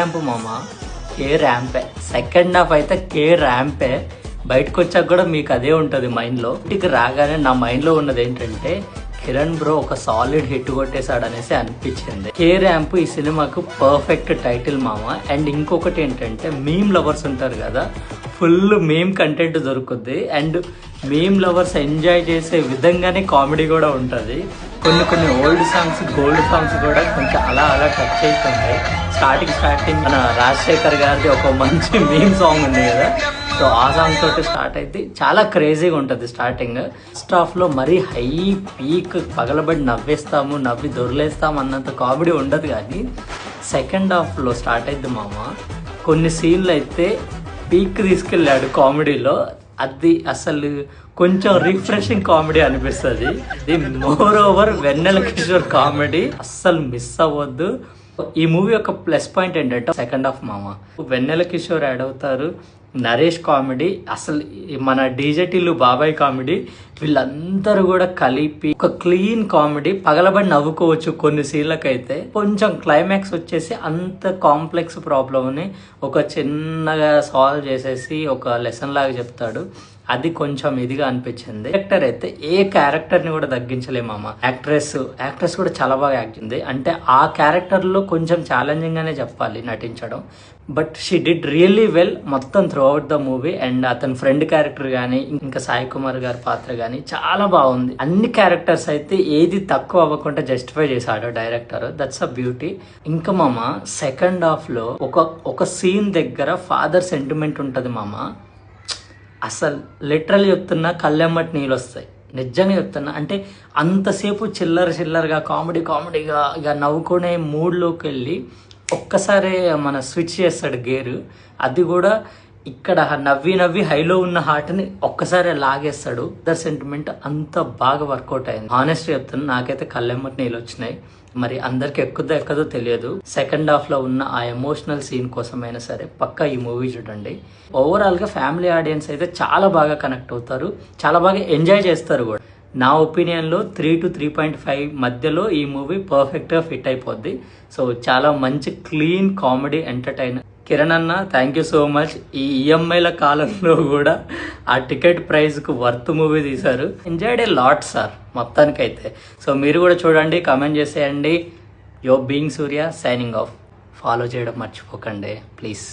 Ramp మామ, కే ర్యాంపే. Second half అయితే కే ర్యాంపే. బయటకు వచ్చాక కూడా మీకు అదే ఉంటుంది మైండ్లో. ఇంటికి రాగానే నా మైండ్లో ఉన్నది ఏంటంటే కిరణ్ బ్రో ఒక సాలిడ్ హిట్ కొట్టేశాడు అనేసి అనిపించింది. కే ర్యాంప్ ఈ సినిమాకు పర్ఫెక్ట్ టైటిల్ మామ. అండ్ ఇంకొకటి ఏంటంటే మీమ్ లవర్స్ ఉంటారు కదా, ఫుల్ మీమ్ కంటెంట్ దొరుకుద్ది. అండ్ మీమ్ లవర్స్ ఎంజాయ్ చేసే విధంగానే కామెడీ కూడా ఉంటుంది. కొన్ని ఓల్డ్ సాంగ్స్, గోల్డ్ సాంగ్స్ కూడా కొంచెం అలా టచ్ అవుతుంటాయి. స్టార్టింగ్ మన రాజశేఖర్ గారిది ఒక మంచి మీమ్ సాంగ్ ఉంది కదా, సో ఆ సాంగ్ తోటి స్టార్ట్ అయితే చాలా క్రేజీగా ఉంటుంది స్టార్టింగ్. ఫస్ట్ హాఫ్ లో మరీ హై పీక్ పగలబడి నవ్వి దొరలేస్తాం అన్నంత కామెడీ ఉండదు. కానీ సెకండ్ హాఫ్ లో స్టార్ట్ అయింది మామ, కొన్ని సీన్లు అయితే పీక్ తీసుకెళ్ళాడు కామెడీలో. అది అసలు కొంచెం రిఫ్రెషింగ్ కామెడీ అనిపిస్తుంది. ఇది మోర్ ఓవర్ వెన్నెల కిషోర్ కామెడీ అస్సలు మిస్ అవ్వద్దు. ఈ మూవీ యొక్క ప్లస్ పాయింట్ ఏంటంటే సెకండ్ హాఫ్ మామ, వెన్నెల కిషోర్ యాడ్ అవుతారు, నరేష్ కామెడీ, అసలు మన డీజేటీలు బాబాయ్ కామెడీ, వీళ్ళందరూ కూడా కలిపి ఒక క్లీన్ కామెడీ. పగలబడి నవ్వుకోవచ్చు కొన్ని సీన్లకైతే. కొంచెం క్లైమాక్స్ వచ్చేసి అంత కాంప్లెక్స్ ప్రాబ్లమ్ని ఒక చిన్నగా సాల్వ్ చేసేసి ఒక లెసన్ లాగా చెప్తాడు. అది కొంచెం ఇదిగా అనిపించింది. డైరెక్టర్ అయితే ఏ క్యారెక్టర్ని కూడా తగ్గించలేమమ్మ. యాక్ట్రెస్ కూడా చాలా బాగా యాక్ట్ చేసింది. అంటే ఆ క్యారెక్టర్లో కొంచెం ఛాలెంజింగ్ గానే చెప్పాలి నటించడం, but she did really well మొత్తం throughout the movie. And అతని ఫ్రెండ్ క్యారెక్టర్ కానీ ఇంకా సాయి కుమార్ గారి పాత్ర కానీ చాలా బాగుంది. అన్ని క్యారెక్టర్స్ అయితే ఏది తక్కువ అవ్వకుండా జస్టిఫై చేశాడు డైరెక్టర్. That's a beauty. ఇంకా మామ సెకండ్ హాఫ్ లో ఒక సీన్ దగ్గర ఫాదర్ సెంటిమెంట్ ఉంటది మామ. అసలు లిటరల్ చెప్తున్నా కళ్ళెమ్మటి నీళ్ళు వస్తాయి, నిజంగా చెప్తున్నా. అంటే అంతసేపు చిల్లరగా కామెడీగా ఇక నవ్వుకునే మూడ్లోకి వెళ్ళి ఒక్కసారి మన స్విచ్ చేస్తాడు గేరు. అది కూడా ఇక్కడ నవ్వి హైలో ఉన్న హార్ట్ని ఒక్కసారి లాగేస్తాడు. అదర్ సెంటిమెంట్ అంత బాగా వర్కౌట్ అయింది. హానెస్ట్ చెప్తున్నా, నాకైతే కళ్ళెమ్మటి నీళ్ళు వచ్చినాయి. మరి అందరికి ఎక్కదో తెలియదు. సెకండ్ హాఫ్ లో ఉన్న ఆ ఎమోషనల్ సీన్ కోసమైనా సరే పక్కా ఈ మూవీ చూడండి. ఓవరాల్ గా ఫ్యామిలీ ఆడియన్స్ అయితే చాలా బాగా కనెక్ట్ అవుతారు, చాలా బాగా ఎంజాయ్ చేస్తారు కూడా. నా ఒపీనియన్ లో 3 to 3.5 మధ్యలో ఈ మూవీ పర్ఫెక్ట్ గా ఫిట్ అయిపోద్ది. సో చాలా మంచి క్లీన్ కామెడీ ఎంటర్టైనర్. కిరణ్ అన్న థ్యాంక్ యూ సో మచ్. ఈ ఈఎంఐల కాలంలో కూడా ఆ టికెట్ ప్రైస్ కు వర్త్ మూవీ తీశారు. ఎంజాయ్డ్ ఏ లాట్ సార్ మొత్తానికైతే. సో మీరు కూడా చూడండి, కామెంట్ చేసేయండి. యో బీయింగ్ సూర్య సైనింగ్ ఆఫ్. ఫాలో చేయడం మర్చిపోకండి ప్లీజ్.